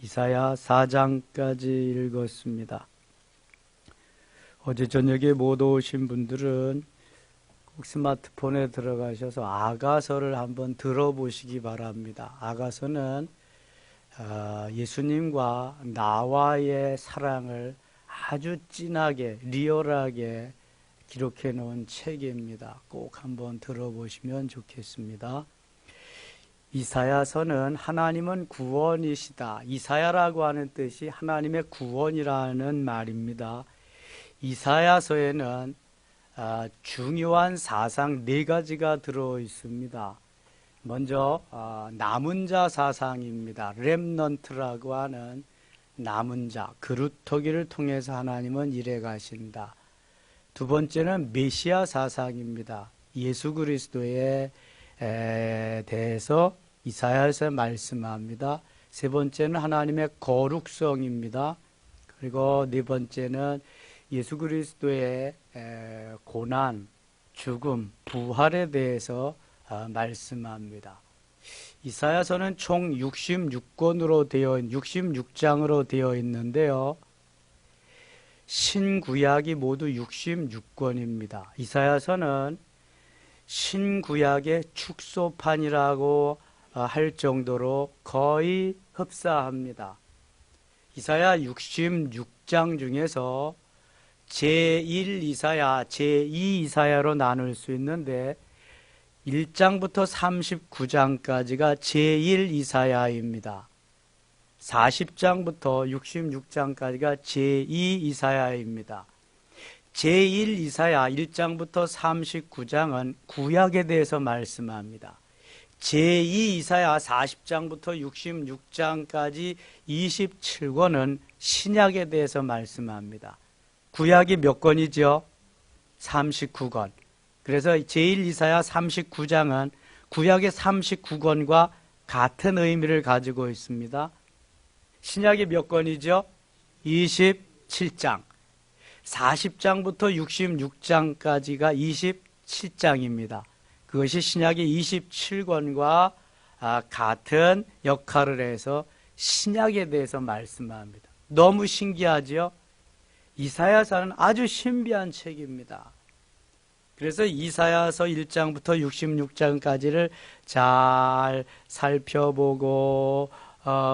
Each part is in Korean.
이사야 4장까지 읽었습니다. 어제 저녁에 못 오신 분들은 꼭 스마트폰에 들어가셔서 아가서를 한번 들어보시기 바랍니다. 아가서는 예수님과 나와의 사랑을 아주 진하게 리얼하게 기록해 놓은 책입니다. 꼭 한번 들어보시면 좋겠습니다. 이사야서는 하나님은 구원이시다. 이사야라고 하는 뜻이 하나님의 구원이라는 말입니다. 이사야서에는 중요한 사상 4가지가 들어 있습니다. 먼저 남은 자 사상입니다. 렘넌트라고 하는 남은 자, 그루터기를 통해서 하나님은 일해 가신다. 두 번째는 메시아 사상입니다. 예수 그리스도에 대해서 이사야에서 말씀합니다. 세 번째는 하나님의 거룩성입니다. 그리고 네 번째는 예수 그리스도의 고난, 죽음, 부활에 대해서 말씀합니다. 이사야서는 총 66장으로 되어 있는데요. 신구약이 모두 66권입니다. 이사야서는 신구약의 축소판이라고 할 정도로 거의 흡사합니다. 이사야 66장 중에서 제1 이사야, 제2 이사야로 나눌 수 있는데 1장부터 39장까지가 제1 이사야입니다. 40장부터 66장까지가 제2 이사야입니다. 제1 이사야 1장부터 39장은 구약에 대해서 말씀합니다. 제2 이사야 40장부터 66장까지 27권은 신약에 대해서 말씀합니다. 구약이 몇 권이죠? 39권. 그래서 제1 이사야 39장은 구약의 39권과 같은 의미를 가지고 있습니다. 신약이 몇 권이죠? 27장. 40장부터 66장까지가 27장입니다. 그것이 신약의 27권과 같은 역할을 해서 신약에 대해서 말씀합니다. 너무 신기하죠? 이사야서는 아주 신비한 책입니다. 그래서 이사야서 1장부터 66장까지를 잘 살펴보고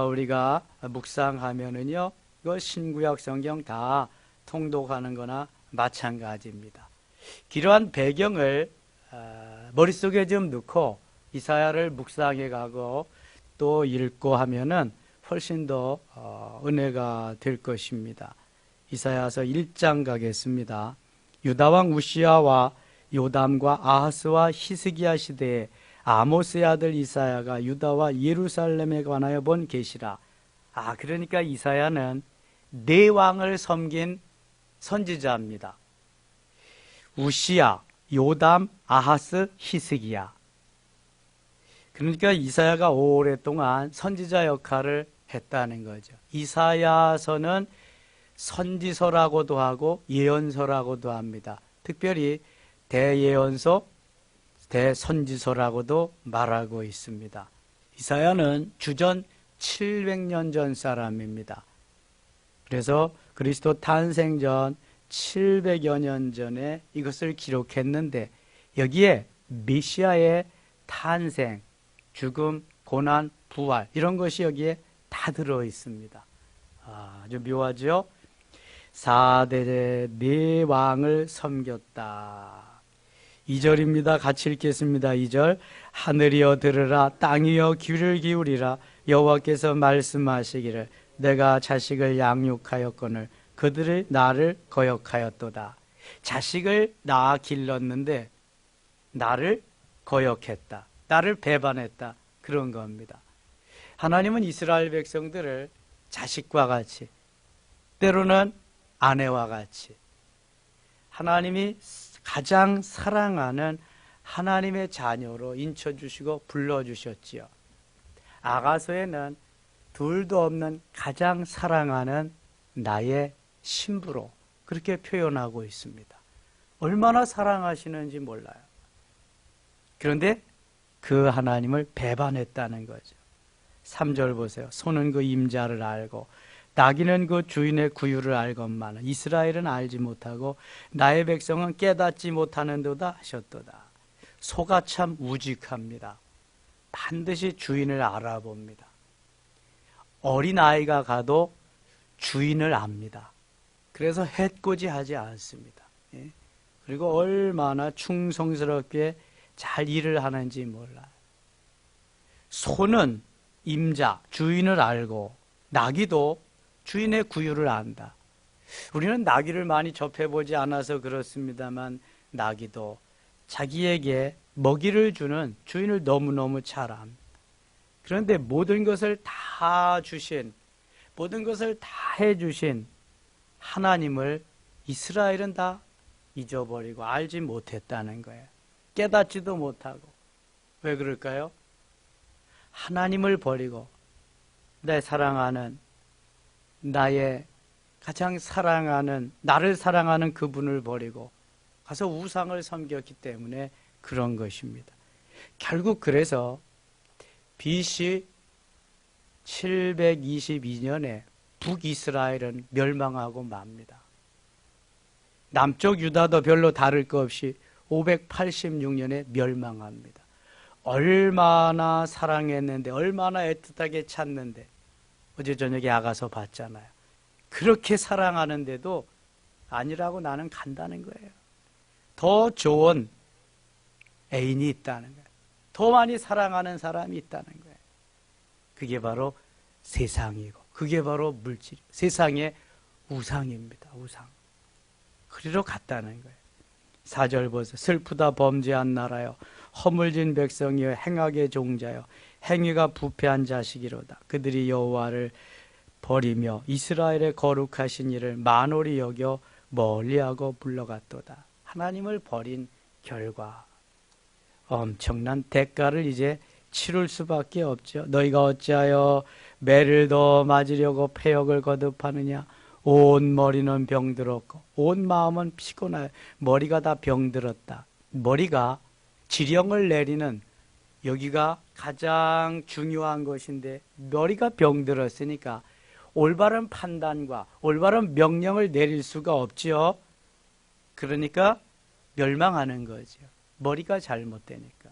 우리가 묵상하면은요, 이거 신구약 성경 다 통독하는 거나 마찬가지입니다. 이러한 배경을 머릿속에 좀 넣고 이사야를 묵상해 가고 또 읽고 하면은 훨씬 더 은혜가 될 것입니다. 이사야서 1장 가겠습니다. 유다왕 우시야와 요담과 아하스와 히스기야 시대에 아모스의 아들 이사야가 유다와 예루살렘에 관하여 본 계시라. 그러니까 이사야는 4왕을 섬긴 선지자입니다. 우시야, 요담, 아하스, 히스기야. 그러니까 이사야가 오랫동안 선지자 역할을 했다는 거죠. 이사야서는 선지서라고도 하고 예언서라고도 합니다. 특별히 대예언서, 대선지서라고도 말하고 있습니다. 이사야는 주전 700년 전 사람입니다. 그래서 그리스도 탄생 전 700여 년 전에 이것을 기록했는데 여기에 메시아의 탄생, 죽음, 고난, 부활 이런 것이 여기에 다 들어 있습니다. 아주 묘하죠? 4대 4왕을 섬겼다. 2절입니다. 같이 읽겠습니다. 2절. 하늘이여 들으라, 땅이여 귀를 기울이라. 여호와께서 말씀하시기를 내가 자식을 양육하였거늘 그들이 나를 거역하였도다. 자식을 낳아 길렀는데 나를 거역했다. 나를 배반했다. 그런 겁니다. 하나님은 이스라엘 백성들을 자식과 같이, 때로는 아내와 같이 하나님이 가장 사랑하는 하나님의 자녀로 인쳐주시고 불러주셨지요. 아가서에는 둘도 없는 가장 사랑하는 나의 신부로 그렇게 표현하고 있습니다. 얼마나 사랑하시는지 몰라요. 그런데 그 하나님을 배반했다는 거죠. 3절 보세요. 소는 그 임자를 알고 나귀는 그 주인의 구유를 알건만 이스라엘은 알지 못하고 나의 백성은 깨닫지 못하는도다 하셨도다. 소가 참 우직합니다. 반드시 주인을 알아봅니다. 어린아이가 가도 주인을 압니다. 그래서 해코지하지 않습니다. 그리고 얼마나 충성스럽게 잘 일을 하는지 몰라요. 소는 임자, 주인을 알고 나귀도 주인의 구유를 안다. 우리는 나귀를 많이 접해보지 않아서 그렇습니다만 나귀도 자기에게 먹이를 주는 주인을 너무너무 잘 압니다. 그런데 모든 것을 다 주신, 모든 것을 다 해주신 하나님을 이스라엘은 다 잊어버리고 알지 못했다는 거예요. 깨닫지도 못하고. 왜 그럴까요? 하나님을 버리고 내 사랑하는, 나의 가장 사랑하는, 나를 사랑하는 그분을 버리고 가서 우상을 섬겼기 때문에 그런 것입니다. 결국 그래서 BC 722년에 북이스라엘은 멸망하고 맙니다. 남쪽 유다도 별로 다를 것 없이 586년에 멸망합니다. 얼마나 사랑했는데, 얼마나 애틋하게 찾는데, 어제 저녁에 아가서 봤잖아요. 그렇게 사랑하는데도 아니라고 나는 간다는 거예요. 더 좋은 애인이 있다는 거예요. 더 많이 사랑하는 사람이 있다는 거예요. 그게 바로 세상이고, 그게 바로 물질, 세상의 우상입니다. 우상. 그리로 갔다는 거예요. 4절 보세요. 슬프다 범죄한 나라여, 허물진 백성이여, 행악의 종자여, 행위가 부패한 자식이로다. 그들이 여호와를 버리며 이스라엘의 거룩하신 이를 만홀히 여겨 멀리하고 물러갔도다. 하나님을 버린 결과 엄청난 대가를 이제 치룰 수밖에 없죠. 너희가 어찌하여 매를 더 맞으려고 패역을 거듭하느냐. 온 머리는 병들었고 온 마음은 피곤하여. 머리가 다 병들었다. 머리가 지령을 내리는, 여기가 가장 중요한 것인데 머리가 병들었으니까 올바른 판단과 올바른 명령을 내릴 수가 없지요. 그러니까 멸망하는 거죠. 머리가 잘못되니까.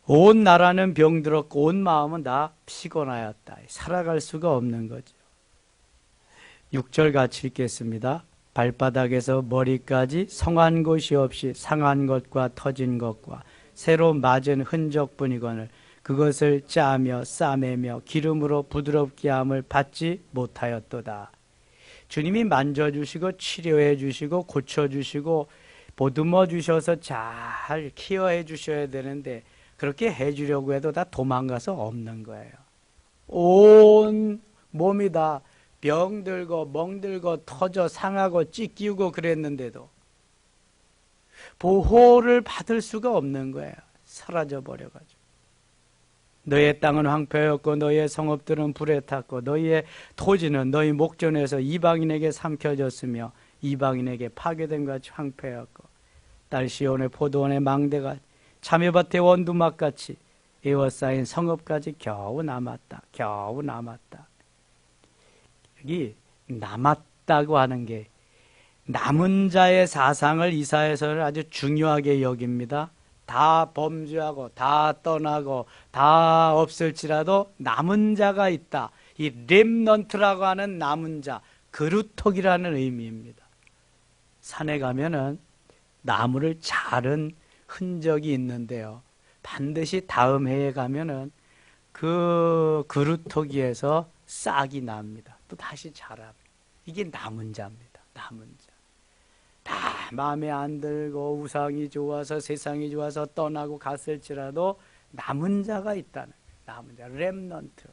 온 나라는 병들었고 온 마음은 다 피곤하였다. 살아갈 수가 없는 거죠. 6절 같이 읽겠습니다. 발바닥에서 머리까지 성한 곳이 없이 상한 것과 터진 것과 새로 맞은 흔적뿐이거늘 그것을 짜며 싸매며 기름으로 부드럽게 함을 받지 못하였도다. 주님이 만져주시고 치료해 주시고 고쳐주시고 보듬어 주셔서 잘 케어해 주셔야 되는데 그렇게 해주려고 해도 다 도망가서 없는 거예요. 온 몸이 다 병들고 멍들고 터져 상하고 찢기고 그랬는데도 보호를 받을 수가 없는 거예요. 사라져버려가지고. 너의 땅은 황폐였고 너의 성읍들은 불에 탔고 너희의 토지는 너희 목전에서 이방인에게 삼켜졌으며 이방인에게 파괴된 같이 황폐였고 딸 시온의 포도원의 망대가 참외밭의 원두막같이 에워싸인 성읍까지 겨우 남았다. 겨우 남았다. 여기 남았다고 하는 게 남은 자의 사상을 이사야서를 아주 중요하게 여깁니다. 다 범죄하고 다 떠나고 다 없을지라도 남은 자가 있다. 이 렘넌트라고 하는 남은 자, 그루터기라는 의미입니다. 산에 가면은 나무를 자른 흔적이 있는데요. 반드시 다음 해에 가면은 그 그루터기에서 싹이 납니다. 또 다시 자랍니다. 이게 남은 자입니다. 남은 자. 다 마음에 안 들고 우상이 좋아서 세상이 좋아서 떠나고 갔을지라도 남은 자가 있다는 거예요. 남은 자, 렘넌트.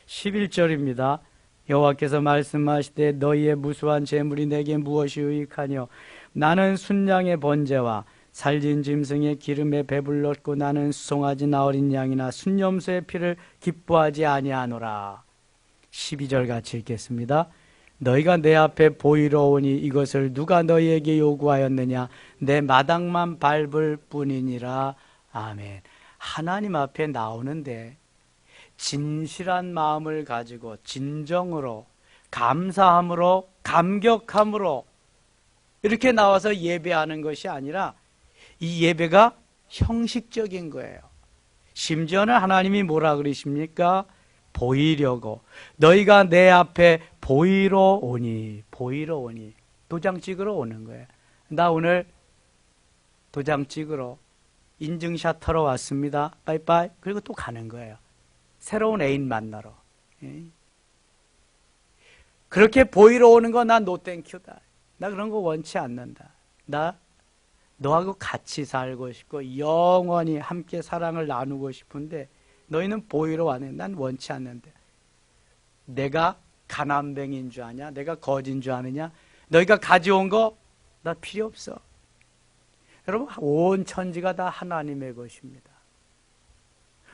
11절입니다. 여호와께서 말씀하시되 너희의 무수한 재물이 내게 무엇이 유익하뇨. 나는 순양의 번제와 살진 짐승의 기름에 배불렀고 나는 수송아지나 어린 양이나 순염소의 피를 기뻐하지 아니하노라. 12절 같이 읽겠습니다. 너희가 내 앞에 보이러 오니 이것을 누가 너희에게 요구하였느냐. 내 마당만 밟을 뿐이니라. 아멘. 하나님 앞에 나오는데 진실한 마음을 가지고 진정으로 감사함으로 감격함으로 이렇게 나와서 예배하는 것이 아니라 이 예배가 형식적인 거예요. 심지어는 하나님이 뭐라 그러십니까? 보이려고 너희가 내 앞에 보이러 오니 도장 찍으러 오는 거예요. 나 오늘 도장 찍으러 인증샷 하러 왔습니다. 빠이빠이. 그리고 또 가는 거예요. 새로운 애인 만나러. 그렇게 보이러 오는 거 난 노땡큐다. 나 그런 거 원치 않는다. 나 너하고 같이 살고 싶고 영원히 함께 사랑을 나누고 싶은데 너희는 보이러 왔네. 난 원치 않는데. 내가 가난뱅인 줄 아냐? 내가 거진 줄 아느냐? 너희가 가져온 거 나 필요 없어. 여러분, 온 천지가 다 하나님의 것입니다.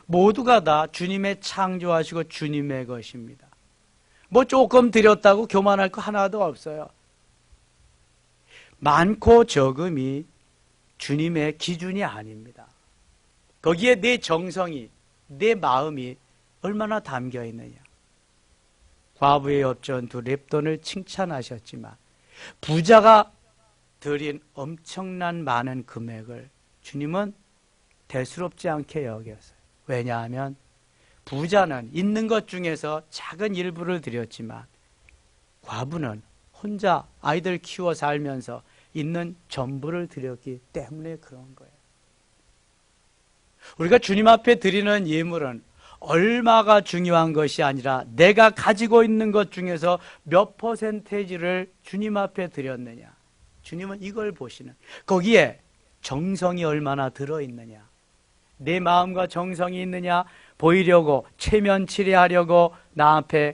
모두가 다 주님의 창조하시고 주님의 것입니다. 뭐 조금 드렸다고 교만할 거 하나도 없어요. 많고 적음이 주님의 기준이 아닙니다. 거기에 내 정성이, 내 마음이 얼마나 담겨 있느냐. 과부의 엽전두 렙돈을 칭찬하셨지만 부자가 드린 엄청난 많은 금액을 주님은 대수롭지 않게 여겼어요. 왜냐하면 부자는 있는 것 중에서 작은 일부를 드렸지만 과부는 혼자 아이들 키워 살면서 있는 전부를 드렸기 때문에 그런 거예요. 우리가 주님 앞에 드리는 예물은 얼마가 중요한 것이 아니라 내가 가지고 있는 것 중에서 몇 퍼센테이지를 주님 앞에 드렸느냐. 주님은 이걸 보시는, 거기에 정성이 얼마나 들어있느냐, 내 마음과 정성이 있느냐, 보이려고 체면치레하려고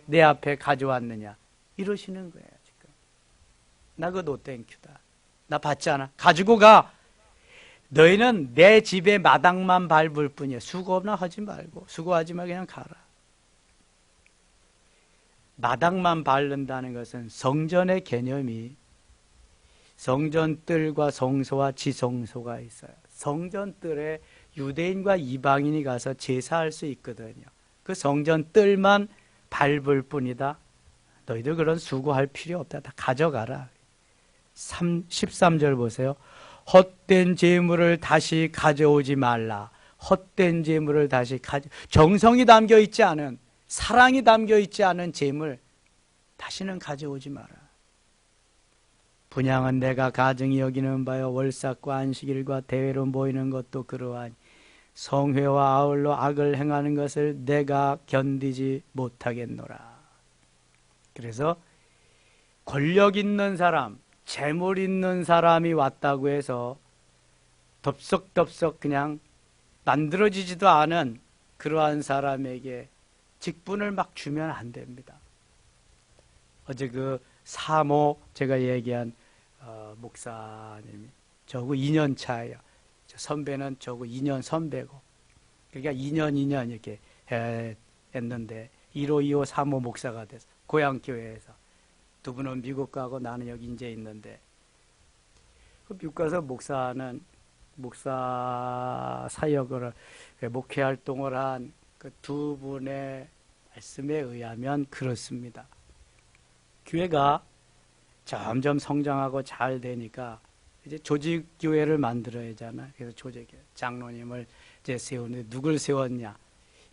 내 앞에 가져왔느냐, 이러시는 거예요. 지금 나 그거 노땡큐다. 나 받지 않아. 가지고 가. 너희는 내 집에 마당만 밟을 뿐이야. 수고나 하지 말고, 수고하지 말고 그냥 가라. 마당만 밟는다는 것은 성전의 개념이 성전 뜰과 성소와 지성소가 있어요. 성전 뜰에 유대인과 이방인이 가서 제사할 수 있거든요. 그 성전 뜰만 밟을 뿐이다. 너희들 그런 수고할 필요 없다. 다 가져가라. 13절 보세요. 헛된 재물을 다시 가져오지 말라. 헛된 재물을 다시 정성이 담겨 있지 않은, 사랑이 담겨 있지 않은 재물 다시는 가져오지 마라. 분향은 내가 가증히 여기는 바요 월삭과 안식일과 대회로 모이는 것도 그러하니 성회와 아울러 악을 행하는 것을 내가 견디지 못하겠노라. 그래서 권력 있는 사람, 재물 있는 사람이 왔다고 해서 덥석덥석 그냥 만들어지지도 않은 그러한 사람에게 직분을 막 주면 안 됩니다. 어제 그 사모 제가 얘기한 목사님이 저하고 2년 차예요. 선배는 저하고 2년 선배고, 그러니까 2년 이렇게 했는데 1호, 2호, 3호 목사가 돼서 고향교회에서 두 분은 미국 가고 나는 여기 이제 있는데, 그 미국 가서 목사 사역을 목회 활동을 한 그 두 분의 말씀에 의하면 그렇습니다. 교회가 점점 성장하고 잘 되니까 이제 조직교회를 만들어야 하잖아요. 그래서 조직교회 장로님을 이제 세우는데 누굴 세웠냐?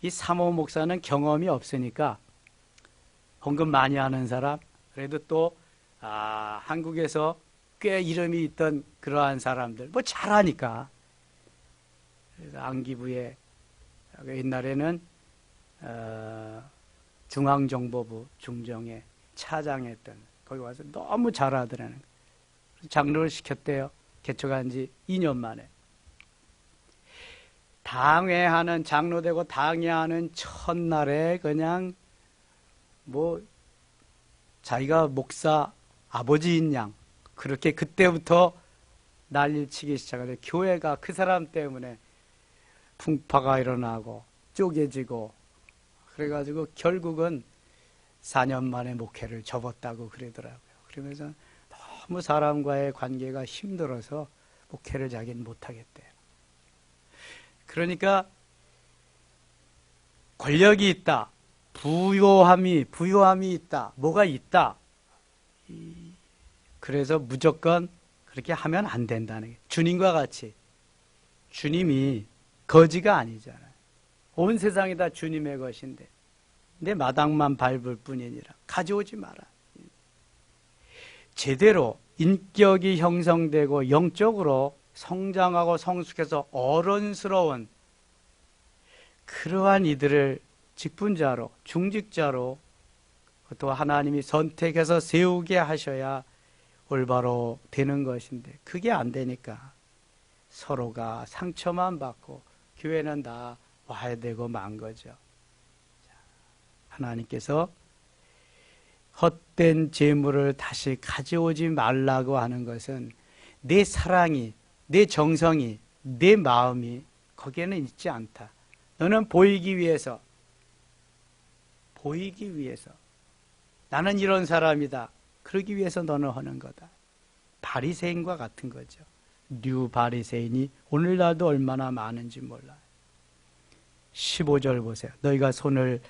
이 사모 목사는 경험이 없으니까 헌금 많이 하는 사람, 그래도 또 한국에서 꽤 이름이 있던 그러한 사람들, 뭐 잘하니까. 그래서 안기부에 옛날에는 중앙정보부 중정에 차장했던, 거기 와서 너무 잘하더라는 거예요. 장로를 시켰대요. 개척한 지 2년 만에. 당회하는, 장로되고 당회하는 첫날에 그냥 뭐 자기가 목사 아버지인 양 그렇게 그때부터 난리를 치기 시작하는데, 교회가 그 사람 때문에 풍파가 일어나고 쪼개지고 그래가지고 결국은 4년 만에 목회를 접었다고 그러더라고요. 그러면서 너무 사람과의 관계가 힘들어서 목회를 자기는 못하겠대요. 그러니까 권력이 있다. 부요함이 있다. 뭐가 있다. 그래서 무조건 그렇게 하면 안 된다는 게. 주님과 같이. 주님이 거지가 아니잖아요. 온 세상이 다 주님의 것인데 내 마당만 밟을 뿐이니라. 가져오지 마라. 제대로 인격이 형성되고 영적으로 성장하고 성숙해서 어른스러운 그러한 이들을 직분자로, 중직자로 또 하나님이 선택해서 세우게 하셔야 올바로 되는 것인데 그게 안 되니까 서로가 상처만 받고 교회는 다 와야 되고 만 거죠. 하나님께서 헛된 재물을 다시 가져오지 말라고 하는 것은 내 사랑이, 내 정성이, 내 마음이 거기에는 있지 않다. 너는 보이기 위해서 나는 이런 사람이다. 그러기 위해서 너는 하는 거다. 바리새인과 같은 거죠. 뉴 바리새인이 오늘날도 얼마나 많은지 몰라요. 15절 보세요. 너희가 손을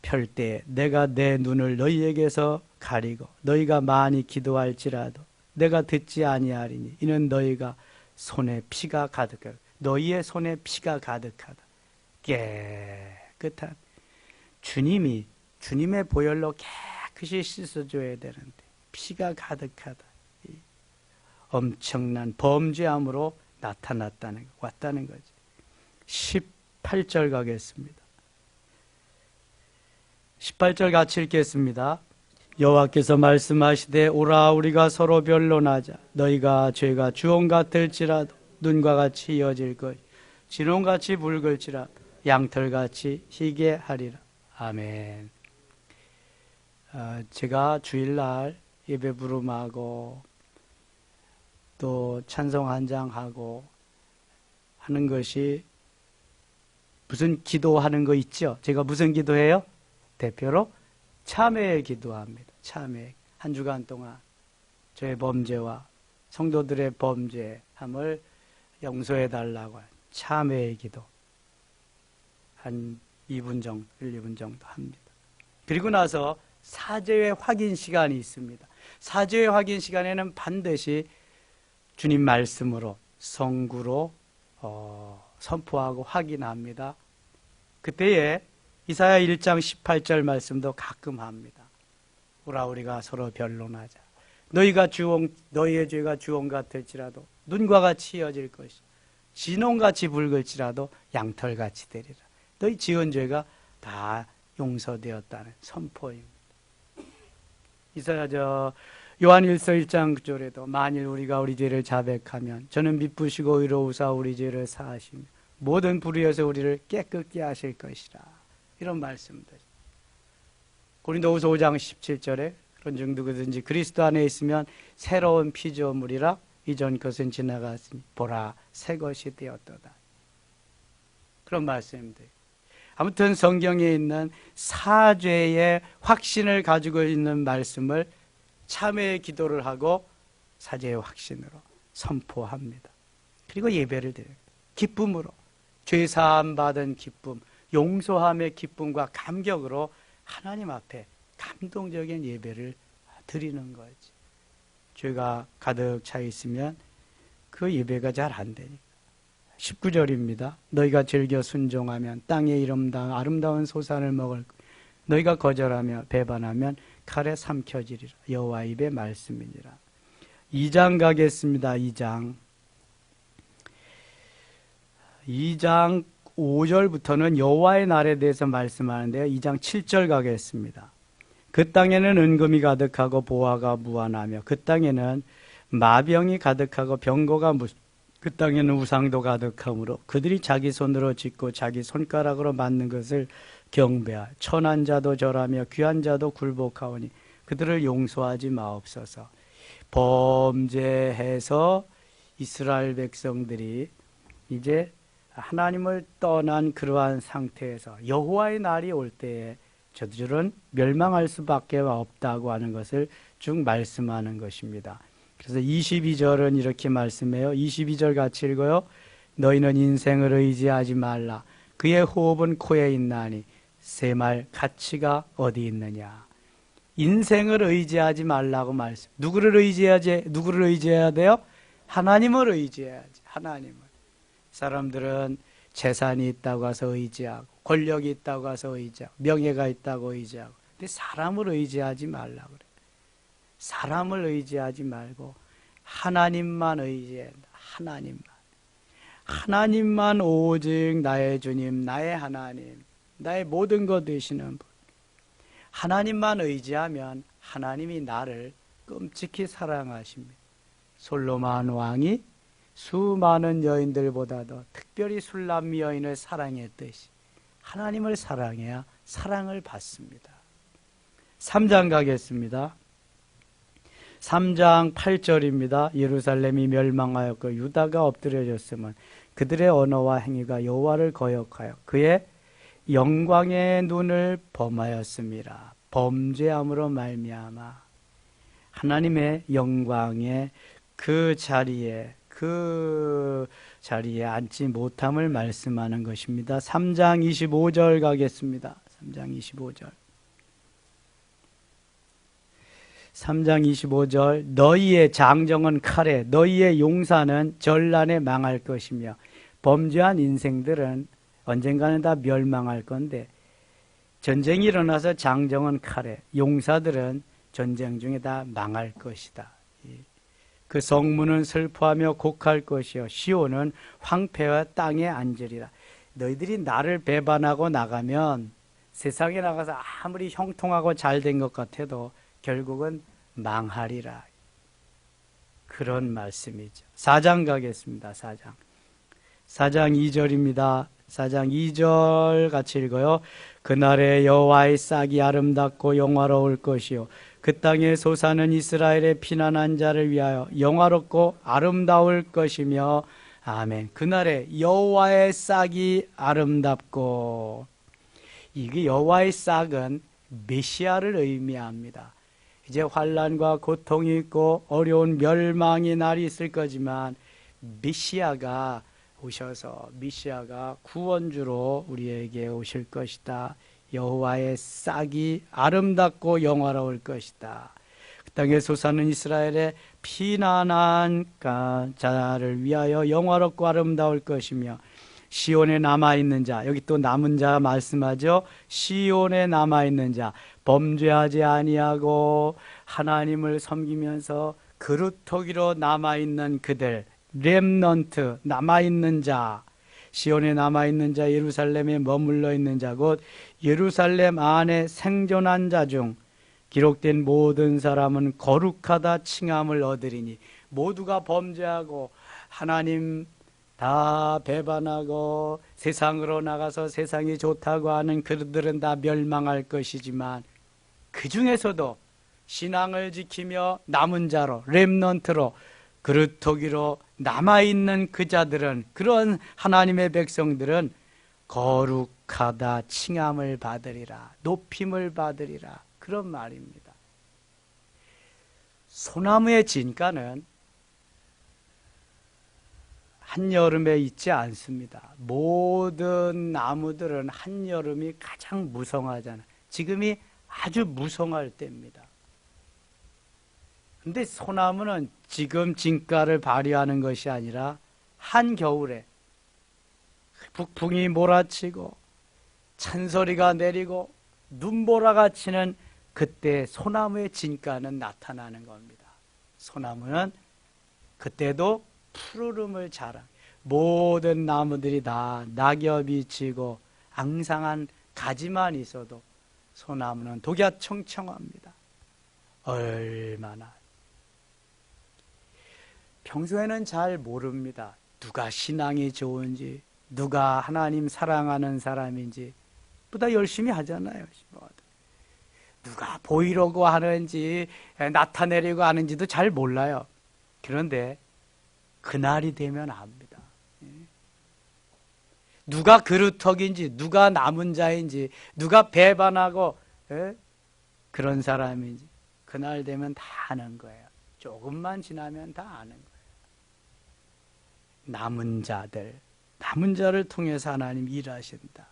펼 때 내가 내 눈을 너희에게서 가리고 너희가 많이 기도할지라도 내가 듣지 아니하리니 이는 너희가 손에 피가 가득하다. 너희의 손에 피가 가득하다. 깨끗한 주님이 주님의 보혈로 깨끗이 씻어줘야 되는데 피가 가득하다. 엄청난 범죄함으로 나타났다는 거, 왔다는 거지. 18절 가겠습니다. 18절 같이 읽겠습니다. 여호와께서 말씀하시되 오라 우리가 서로 변론하자. 너희가 죄가 주홍 같을지라도 눈과 같이 이어질 것 진홍같이 붉을지라 양털같이 희게 하리라. 아멘. 제가 주일날 예배 부름하고 또 찬송 한 장하고 하는 것이 무슨 기도하는 거 있죠? 제가 무슨 기도해요? 대표로 참회의 기도합니다. 참회. 한 주간 동안 저의 범죄와 성도들의 범죄함을 용서해 달라고 하는 참회의 기도. 한 2분 정도, 1, 2분 정도 합니다. 그리고 나서 사죄의 확인 시간이 있습니다. 사죄의 확인 시간에는 반드시 주님 말씀으로 성구로 선포하고 확인합니다. 그때에 이사야 1장 18절 말씀도 가끔 합니다. 오라 우리가 서로 변론하자. 너희의 죄가 주홍 같을지라도 눈과 같이 이어질 것이 진홍같이 붉을지라도 양털같이 되리라. 너희 지은 죄가 다 용서되었다는 선포입니다. 이사야 요한 1서 1장 9절에도 만일 우리가 우리 죄를 자백하면 저는 미쁘시고 의로우사 우리 죄를 사하시며 모든 불의에서 우리를 깨끗게 하실 것이라. 이런 말씀들. 고린도후서 5장 17절에 그런 중 누구든지 그리스도 안에 있으면 새로운 피조물이라 이전 것은 지나갔으니 보라 새 것이 되었도다. 그런 말씀입니다. 아무튼 성경에 있는 사죄의 확신을 가지고 있는 말씀을 참회의 기도를 하고 사죄의 확신으로 선포합니다. 그리고 예배를 드려요. 기쁨으로 죄사함 받은 기쁨, 용서함의 기쁨과 감격으로 하나님 앞에 감동적인 예배를 드리는 거지. 죄가 가득 차 있으면 그 예배가 잘 안 되니까. 19절입니다. 너희가 즐겨 순종하면 땅에 이름당 아름다운 소산을 먹을 것. 너희가 거절하며 배반하면 칼에 삼켜지리라. 여호와 입의 말씀이니라. 2장 가겠습니다. 2장 5절부터는 여호와의 날에 대해서 말씀하는데요. 2장 7절 가겠습니다. 그 땅에는 은금이 가득하고 보화가 무한하며 그 땅에는 마병이 가득하고 병거가 그 땅에는 우상도 가득하므로 그들이 자기 손으로 짓고 자기 손가락으로 만든 것을 경배하 천한 자도 절하며 귀한 자도 굴복하오니 그들을 용서하지 마옵소서. 범죄해서 이스라엘 백성들이 이제 하나님을 떠난 그러한 상태에서 여호와의 날이 올 때에 저들은 멸망할 수밖에 없다고 하는 것을 쭉 말씀하는 것입니다. 그래서 22절은 이렇게 말씀해요. 22절 같이 읽어요. 너희는 인생을 의지하지 말라. 그의 호흡은 코에 있나니 세 말 가치가 어디 있느냐. 인생을 의지하지 말라고 말씀. 누구를 의지해야 돼요? 하나님을 의지해야지. 하나님을. 사람들은 재산이 있다고 해서 의지하고, 권력이 있다고 해서 의지하고, 명예가 있다고 의지하고. 근데 사람을 의지하지 말라고 그래. 사람을 의지하지 말고 하나님만 의지해야 한다. 하나님만. 하나님만 오직 나의 주님, 나의 하나님, 나의 모든 것 되시는 분. 하나님만 의지하면 하나님이 나를 끔찍히 사랑하십니다. 솔로몬 왕이 수많은 여인들보다도 특별히 술람 여인을 사랑했듯이 하나님을 사랑해야 사랑을 받습니다. 3장 가겠습니다. 3장 8절입니다. 예루살렘이 멸망하였고 유다가 엎드려졌으면 그들의 언어와 행위가 여호와를 거역하여 그의 영광의 눈을 범하였습니다. 범죄함으로 말미암아 하나님의 영광의 그 자리에 앉지 못함을 말씀하는 것입니다. 3장 25절 가겠습니다. 3장 25절. 3장 25절. 너희의 장정은 칼에, 너희의 용사는 전란에 망할 것이며 범죄한 인생들은 언젠가는 다 멸망할 건데, 전쟁이 일어나서 장정은 칼에, 용사들은 전쟁 중에 다 망할 것이다. 그 성문은 슬퍼하며 곡할 것이요 시온은 황폐와 땅에 앉으리라. 너희들이 나를 배반하고 나가면 세상에 나가서 아무리 형통하고 잘된 것 같아도 결국은 망하리라. 그런 말씀이죠. 4장 가겠습니다. 4장 2절입니다. 4장 2절 같이 읽어요. 그날에 여호와의 싹이 아름답고 영화로울 것이요 그 땅에 솟아는 이스라엘의 피난한 자를 위하여 영화롭고 아름다울 것이며 아멘. 그날에 여호와의 싹이 아름답고, 이게 여호와의 싹은 메시아를 의미합니다. 이제 환난과 고통이 있고 어려운 멸망의 날이 있을 거지만 메시아가 오셔서 메시아가 구원주로 우리에게 오실 것이다. 여호와의 싹이 아름답고 영화로울 것이다. 그 땅에 솟아는 이스라엘의 피난한 자를 위하여 영화롭고 아름다울 것이며 시온에 남아있는 자, 여기 또 남은 자 말씀하죠. 시온에 남아있는 자, 범죄하지 아니하고 하나님을 섬기면서 그루터기로 남아있는 그들, 렘넌트, 남아있는 자, 시온에 남아있는 자, 예루살렘에 머물러 있는 자, 곧 예루살렘 안에 생존한 자 중 기록된 모든 사람은 거룩하다 칭함을 얻으리니, 모두가 범죄하고 하나님 다 배반하고 세상으로 나가서 세상이 좋다고 하는 그들은 다 멸망할 것이지만 그 중에서도 신앙을 지키며 남은 자로, 렘넌트로, 그루터기로 남아있는 그 자들은, 그런 하나님의 백성들은 거룩하다 칭함을 받으리라, 높임을 받으리라, 그런 말입니다. 소나무의 진가는 한여름에 있지 않습니다. 모든 나무들은 한여름이 가장 무성하잖아요. 지금이 아주 무성할 때입니다. 근데 소나무는 지금 진가를 발휘하는 것이 아니라 한겨울에 북풍이 몰아치고 찬소리가 내리고 눈보라가 치는 그때 소나무의 진가는 나타나는 겁니다. 소나무는 그때도 푸르름을 자랑, 모든 나무들이 다 낙엽이 지고 앙상한 가지만 있어도 소나무는 독야청청합니다. 얼마나 평소에는 잘 모릅니다. 누가 신앙이 좋은지, 누가 하나님 사랑하는 사람인지 보다 열심히 하잖아요. 누가 보이려고 하는지 나타내려고 하는지도 잘 몰라요. 그런데 그날이 되면 압니다. 누가 그루터기인지, 누가 남은 자인지, 누가 배반하고 그런 사람인지 그날 되면 다 아는 거예요. 조금만 지나면 다 아는 거예요. 남은 자들, 남은 자를 통해서 하나님 일하신다.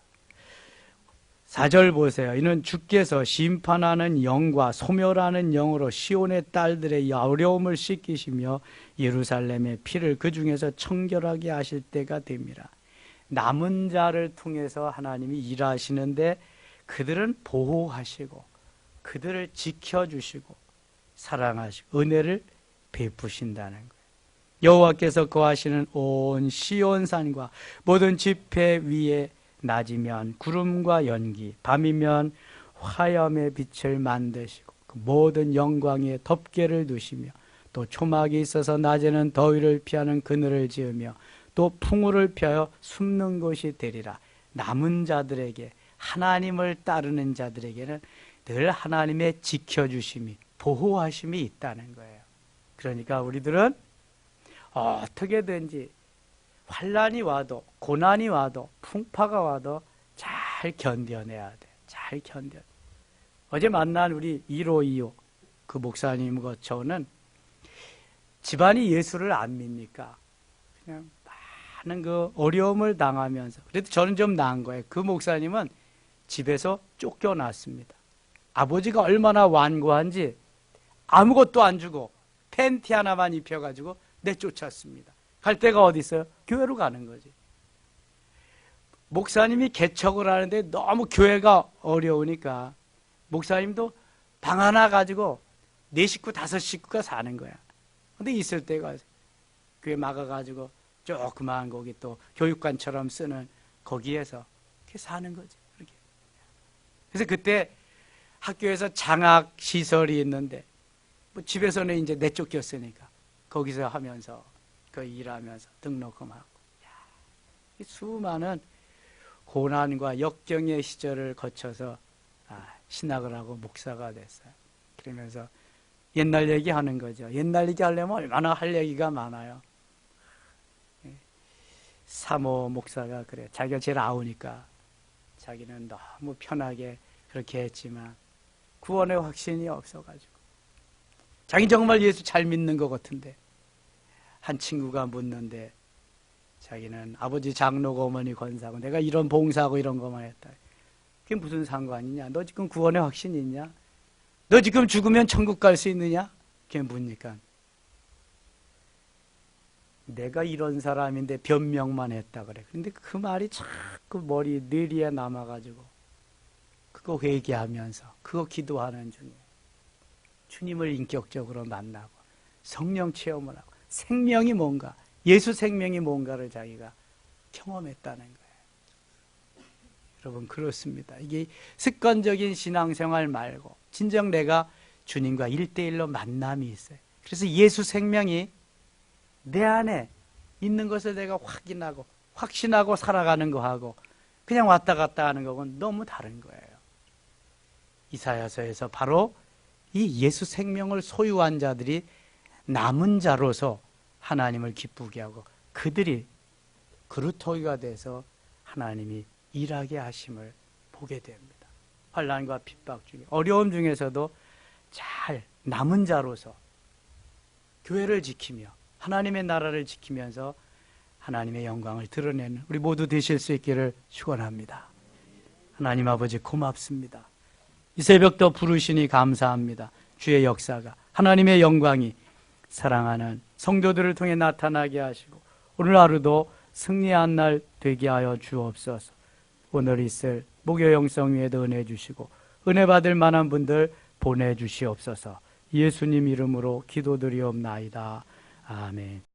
4절 보세요. 이는 주께서 심판하는 영과 소멸하는 영으로 시온의 딸들의 어려움을 씻기시며 예루살렘의 피를 그 중에서 청결하게 하실 때가 됩니다. 남은 자를 통해서 하나님이 일하시는데 그들은 보호하시고 그들을 지켜주시고 사랑하시고 은혜를 베푸신다는 거예요. 여호와께서 거하시는 온 시온산과 모든 지폐 위에 낮이면 구름과 연기, 밤이면 화염의 빛을 만드시고 그 모든 영광에 덮개를 두시며 또 초막이 있어서 낮에는 더위를 피하는 그늘을 지으며 또 풍우를 피하여 숨는 곳이 되리라. 남은 자들에게, 하나님을 따르는 자들에게는 늘 하나님의 지켜주심이, 보호하심이 있다는 거예요. 그러니까 우리들은 어떻게든지 환난이 와도, 고난이 와도, 풍파가 와도 잘 견뎌내야 돼. 잘 견뎌. 어제 만난 우리 1525 그 목사님 저는 집안이 예수를 안 믿니까 그냥 많은 그 어려움을 당하면서, 그래도 저는 좀 나은 거예요. 그 목사님은 집에서 쫓겨났습니다. 아버지가 얼마나 완고한지 아무것도 안 주고 팬티 하나만 입혀가지고 내쫓았습니다. 갈 데가 어디 있어요? 교회로 가는 거지. 목사님이 개척을 하는데 너무 교회가 어려우니까 목사님도 방 하나 가지고 4식구 5식구가 사는 거야. 근데 있을 때가 교회 막아가지고 조그마한 거기 또 교육관처럼 쓰는 거기에서 이렇게 사는 거지. 그렇게. 그래서 그때 학교에서 장학 시설이 있는데 뭐 집에서는 이제 내쫓겼으니까 거기서 하면서 그 일하면서 등록금하고 수많은 고난과 역경의 시절을 거쳐서 신학을 하고 목사가 됐어요. 그러면서 옛날 얘기하는 거죠. 옛날 얘기 하려면 얼마나 할 얘기가 많아요. 사모 목사가 그래. 자기가 제일 아우니까 자기는 너무 편하게 그렇게 했지만 구원의 확신이 없어가지고 자기 정말 예수 잘 믿는 것 같은데 한 친구가 묻는데 자기는 아버지 장로고 어머니 권사고 내가 이런 봉사하고 이런 것만 했다. 그게 무슨 상관이냐? 너 지금 구원의 확신이 있냐? 너 지금 죽으면 천국 갈 수 있느냐? 그게 묻니까 내가 이런 사람인데 변명만 했다 그래. 근데 그 말이 자꾸 머리 뇌리에 남아가지고 그거 회개하면서 그거 기도하는 중에 주님을 인격적으로 만나고 성령 체험을 하고 생명이 뭔가, 예수 생명이 뭔가를 자기가 경험했다는 거예요. 여러분 그렇습니다. 이게 습관적인 신앙생활 말고 진정 내가 주님과 1대1로 만남이 있어요. 그래서 예수 생명이 내 안에 있는 것을 내가 확인하고 확신하고 살아가는 거하고 그냥 왔다 갔다 하는 거하고는 너무 다른 거예요. 이사야서에서 바로 이 예수 생명을 소유한 자들이 남은 자로서 하나님을 기쁘게 하고 그들이 그루터기가 돼서 하나님이 일하게 하심을 보게 됩니다. 환난과 핍박 중에 어려움 중에서도 잘 남은 자로서 교회를 지키며 하나님의 나라를 지키면서 하나님의 영광을 드러내는 우리 모두 되실 수 있기를 축원합니다. 하나님 아버지 고맙습니다. 이 새벽도 부르시니 감사합니다. 주의 역사가 하나님의 영광이 사랑하는 성도들을 통해 나타나게 하시고 오늘 하루도 승리한 날 되게 하여 주옵소서. 오늘 있을 목요 영성회에도 은혜 주시고 은혜 받을 만한 분들 보내주시옵소서. 예수님 이름으로 기도드리옵나이다. 아멘.